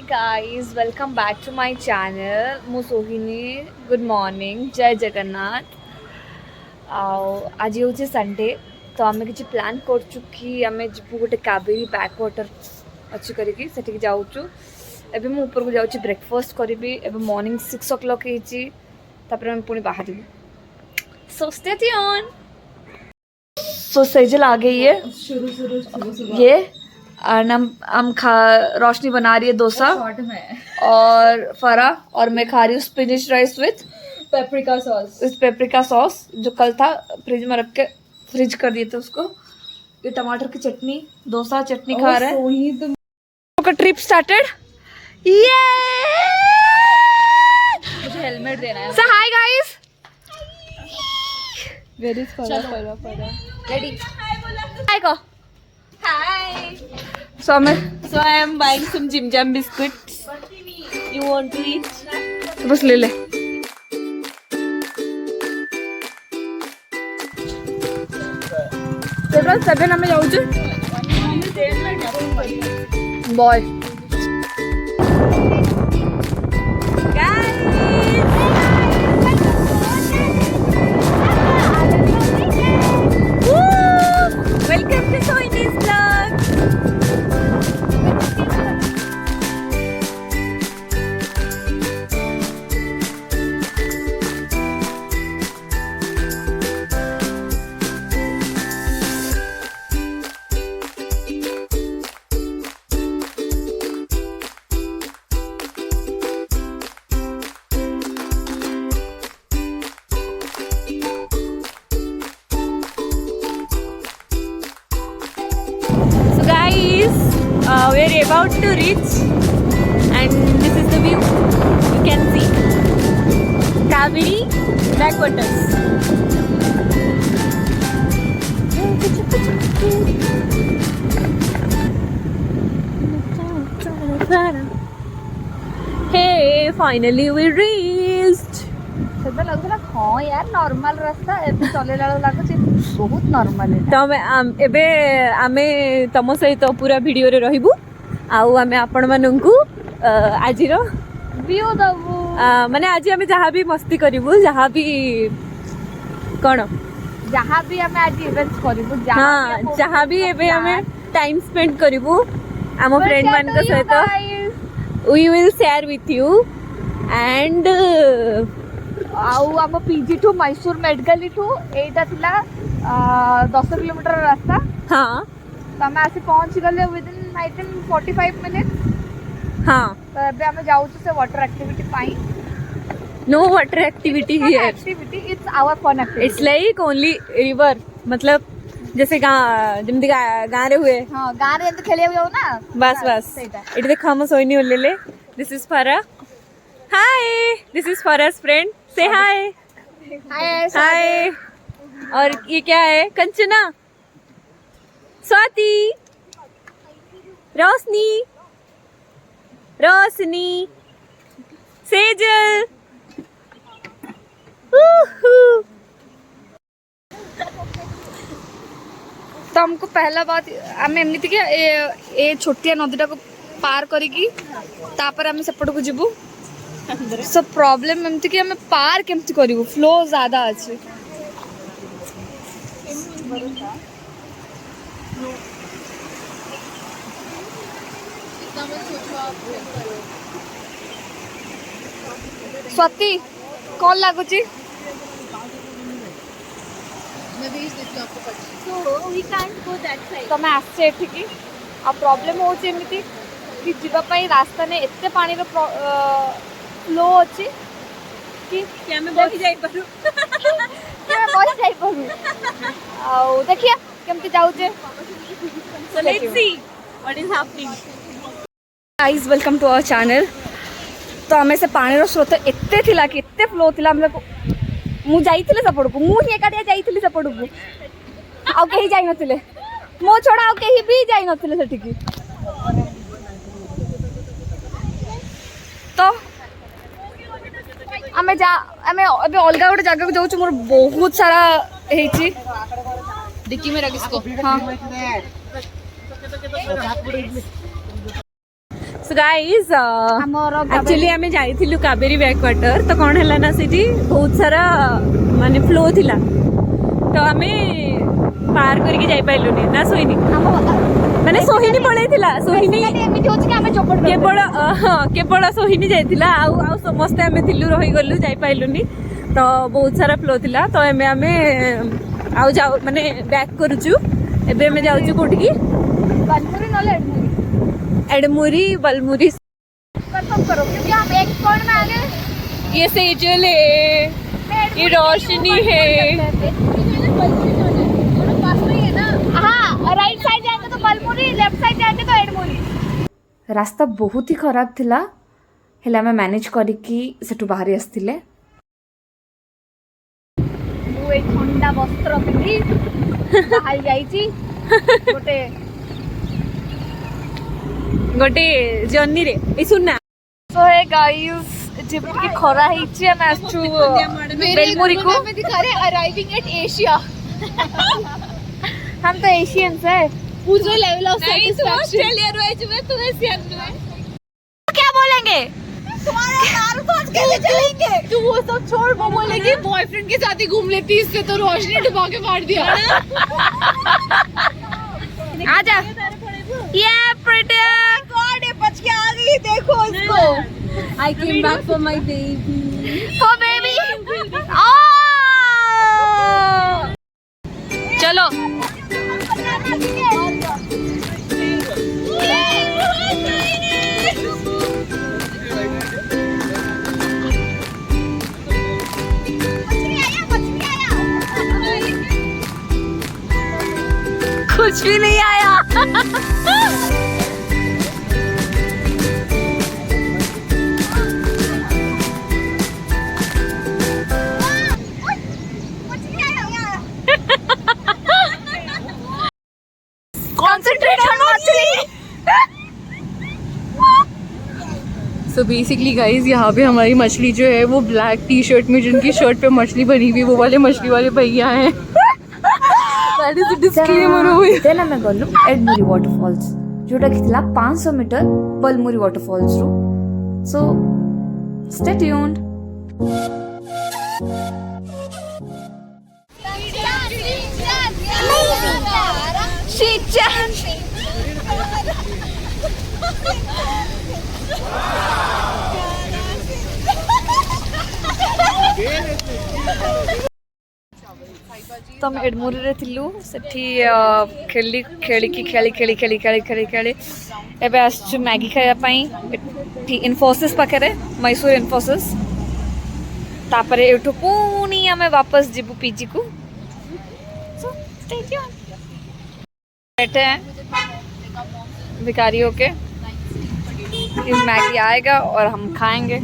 guys, welcome back to my channel. Mu Sohini, good morning, जय जगन्नाथ. आज होचे Sunday तो आमे किछि प्लान करछु कि आमे जिबु गोटे कावेरी बैकवाटर अछि करिकि सेठी जाउछु. एबे मु ऊपर को जाउछि ब्रेकफास्ट करबी. एबे मॉर्निंग 6 o'clock हेछि तापर हम पुणी बाहर जेबी. So stay tune. सो सेजल आ गई है शुरू ये और हम खा रोशनी बना रही है डोसा और फरा और मैं खा रही हूँ spinach rice with paprika sauce जो कल था फ्रिज में रख के फ्रिज कर दिए थे उसको. ये टमाटर की चटनी डोसा चटनी खा रहे हैं. का ट्रिप स्टार्टेड. ये मुझे हेलमेट देना है. सो हाय गाइस. वेयर इज फरा रेडी. हाय को Hi. So I am buying some Jim Jam biscuits. You want to eat? बस ले ले. Total 7 हमें जाऊँ Boy. Welcome to Sohini's vlog. We're about to reach and this is the view you can see. Kaveri backwaters. Hey, finally we reached. सेबे लगला हां यार normal रास्ता एबे चले लालो लागछ बहुत नॉर्मल है. तो एबे आमे तम सहित पूरा वीडियो रे रहिबू आउ आमे आपण माननकू आजिरो व्यू दबू. माने आज आमे जहाँ भी मस्ती करिबू जहाँ भी कोन जहाँ भी आमे आज इवेंट्स करिबू जहाँ भी एबे आमे टाइम स्पेंड करिबू आम फ्रेंड मान के सहित we will share with you and आउ आम PG to Mysore medical to एटा थिला 10 किलोमीटर रास्ता. हाँ तो आम आसी पहुँची गले विदिन आई थिंक 45 मिनिट्स. हाँ तो अबे आम जाऊ से वाटर एक्टिविटी पाई. No water activity here. Activity it's our fun activity. It's like only river मतलब जैसे जमती गाँव रे हुए. हाँ गाँव रे एंत खेले हुए हो ना. बस बस इट देखो हम सोइनी ओलेले. This is Farah. Hi this is Farah's friend. Say hi. हाय. और ये क्या है? कंचना, स्वाति, रोशनी, रोशनी, सेजल. तो हमको पहला बात आम एमती कि ए छोटिया नदीटा को पार करिकी तापर आम सेपट को जीवु. सब प्रॉब्लम एमती कि आम पार केमती करिवु फ्लो ज्यादा अछि. स्वाति कौन लगुच तमें आसे एठिकी आ प्रॉब्लम होची एमिति कि जीवा पई रास्ता ने एते पानी रो फ्लो अछि कि हमें बही जाई पारू. हमें बही जाई पारू. आ देखिया केमति जाउ जे. So let's see what is happening. Guys welcome to our channel. तो हमें से पानी रो स्रोत एते थिला कि एते फ्लो थिला हमरे को मु जाईथिले सपड़ को मु हे काटिया जाईथिले सपड़ को आ केही जाई नथिले मो छोड़ा आ केही भी जाई नथिले सेठी की. तो आमे अबे अलगा गोटे जगह को जाऊँ. मोर बहुत सारा हेची डिक्की में रख इसको. हाँ सो गाइस एक्चुअली आमे जाइथिलु कावेरी बैकवाटर तो कौन है ना सीटी बहुत सारा माने फ्लो थिला तो आमे पार करके जाई पाइलुनी ना सोइनी माने सोहिनी पळैथिला सोहिनी एमिति होछि कि आमे चोपड़ केवल सोहिनी जाइथिला आ समस्त आमे थिलु रहि गलु जाई पाइलुनी तो बहुत सारा फ्लो थिला तो एमे आमे आ जाऊ माने बैक करूछु एबे आमे जाउछु कोठी की बलमुरी नले एडमुरी बलमुरी कंफर्म करो क्योंकि हम एक पॉइंट में आ गए। ये सेजल है, ये रोशनी है। हाँ राइट साइड जाएंगे तो बलमुरी, लेफ्ट साइड जाएंगे तो एडमुरी। रास्ता बहुत ही खराब थिला हेला मैं मैनेज करिकी सेठु बाहरी आस्थिले। मु ए ठंडा वस्त्र पिंधि बाहर जाईची गोटे जर्नी रे ए सुनना सो हे गाइस जेबकि खरा हिची हम आछू बेलमुरी को में दिखा रहे अराइविंग एट एशिया। हम तो एशियंस है पूरा लेवल ऑफ सैटिस्फैक्शन। ऑस्ट्रेलिया रहे जुए तू एशियन है क्या बोलेंगे तुम्हारे कार पहुंच के चलेंगे तू वो सब छोड़ वो बोलेगी बॉयफ्रेंड के साथ ही घूम लेती इससे तो रोशनी डुबा के मार दिया। आजा ये प्रिटी गॉड ये बच के आ गई देखो इसको। I came back for my baby oh baby चलो कुछ भी नहीं आया। सो बेसिकली गाइज यहाँ पे हमारी मछली जो है वो ब्लैक टी शर्ट में जिनकी शर्ट पे मछली बनी हुई वो वाले मछली वाले भैया हैं। देन आमे गलु एडमुरी वाटरफॉल्स जोटा कि थिला 500 मीटर बलमुरी वाटरफॉल्स रो। So stay tuned. तो हम एडमुरी रे थिलु सेठी खेली खेली की खेली खेली खेली खेली खेली खेली एबे आसछु मैगी खाया पई इन्फोसिस पाखरे मैसूर इन्फोसिस तापरे एठो पुनी हमें वापस जिबु पीजी को। सो स्टे ट्यून। बैठे हैं भिखारी होके मैगी आएगा और हम खाएंगे।